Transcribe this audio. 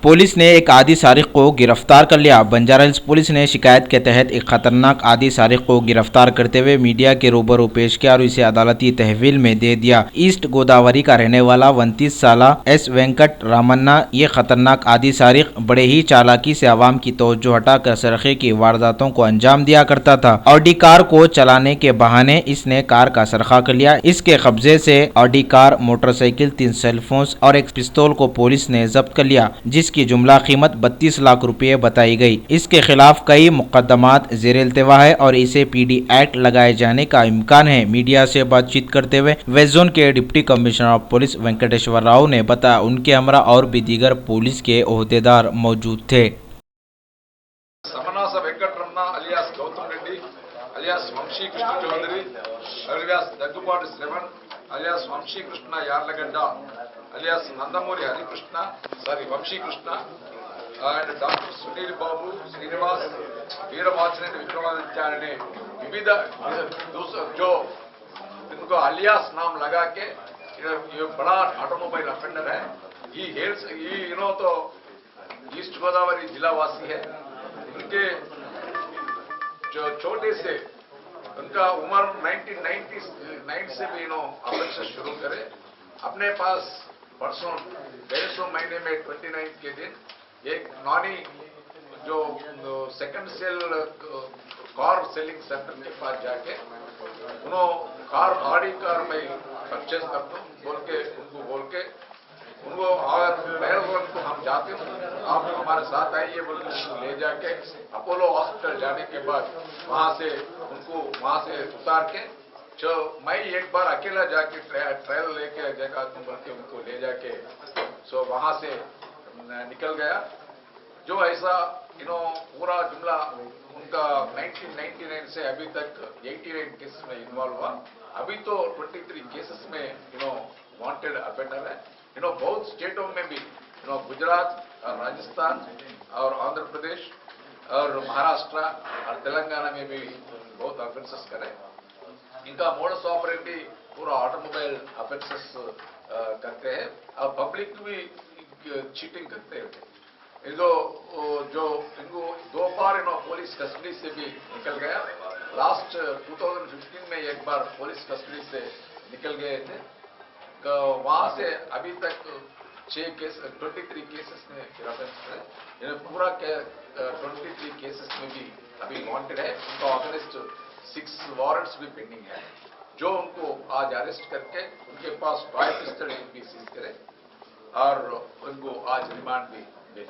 Police ने एक आदि सारिक को गिरफ्तार कर लिया। बंजारा हिल्स पुलिस ने शिकायत के तहत एक खतरनाक आदि सारिक को गिरफ्तार करते हुए मीडिया के रूबरू पेश किया और इसे अदालती तहवील में दे दिया। ईस्ट गोदावरी का रहने वाला 29 साल एस वेंकट रामन्ना ये खतरनाक आदि सारिक बड़े ही चालाकी से आवाम की तवज्जो हटाकर सरखे की वारदातों को अंजाम दिया करता था। ऑडी कार को चलाने के बहाने इसने कार का सरखा कर लिया। इसके कब्जे से ऑडी कार, मोटरसाइकिल, 3 सेलफोन और एक पिस्तौल को पुलिस ने जब्त कर लिया, जिसकी जुमला कीमत 32 लाख रुपए बताई गई। इसके खिलाफ कई मुकदमात ज़ेर-ए-इल्तिवा है और इसे पीडी एक्ट लगाए जाने का इम्कान है। मीडिया से बातचीत करते हुए वेस्ट जोन के deputy commissioner of police Venkateshwar Rao ने बताया उनके हमरा और भी दीगर पुलिस के ओहदेदार मौजूद थे। समनास Venkataraman alias Gautam Reddy alias Vamsi Krishna Chowdary alias Daggubati Shravan alias Vamsi Krishna Yarlagadda alias Nandamuri Harikrishna Vamsi Krishna and doctor Sunil Babu Srinivas Veeravachan Vikramaditya विविध जो इनको अलियास नाम लगा के ये बड़ा ऑटोमोबाइल अफेंडर है। ये तो ईस्ट गोदावरी जिला वासी है। उनके जो छोटे से उनका उम्र 1999 से भी ऑपरेशन शुरू करे। अपने पास परसों 150 महीने में 29 के दिन एक नॉनी जो second sale car selling centre के पास जाके उन्होंने ऑडी कार में परचेज कर दो बोल के उनको और को हम जाते हैं, आप हमारे साथ आइए बोल के उनको ले जाके अपोलो हॉस्पिटल जाने के बाद वहां से उतार के जो मैं एक बार अकेला जाके ट्रायल लेके जगह बोल के उनको ले जाके वहां से निकल गया। जो ऐसा पूरा जुमला उनका 1999 से अभी तक 89 केसेस में इन्वॉल्व हुआ। अभी तो 23 केसेस में वांटेड अफेंडर है। बहुत स्टेटों में भी गुजरात और राजस्थान और आंध्र प्रदेश और महाराष्ट्र और तेलंगाना में भी बहुत ऑफेंसेस करे। इनका मोडस ऑपरेंडी पूरा ऑटोमोबाइल ऑफेंसेस करते हैं और पब्लिक भी चीटिंग करते हैं। इनको इनको 2 बार पुलिस कस्टडी से भी निकल गया। लास्ट 2015 में एक बार पुलिस कस्टडी से निकल गए थे। वहां से अभी तक 23 केसेस में गिरफ्तार है। पूरा 23 केसेस में भी अभी वांटेड है। उनका अगेंस्ट 6 वारंट्स भी पेंडिंग है, जो उनको आज अरेस्ट करके उनके पास 5 पिस्टल भी सीज करे और उनको आज रिमांड भी दे।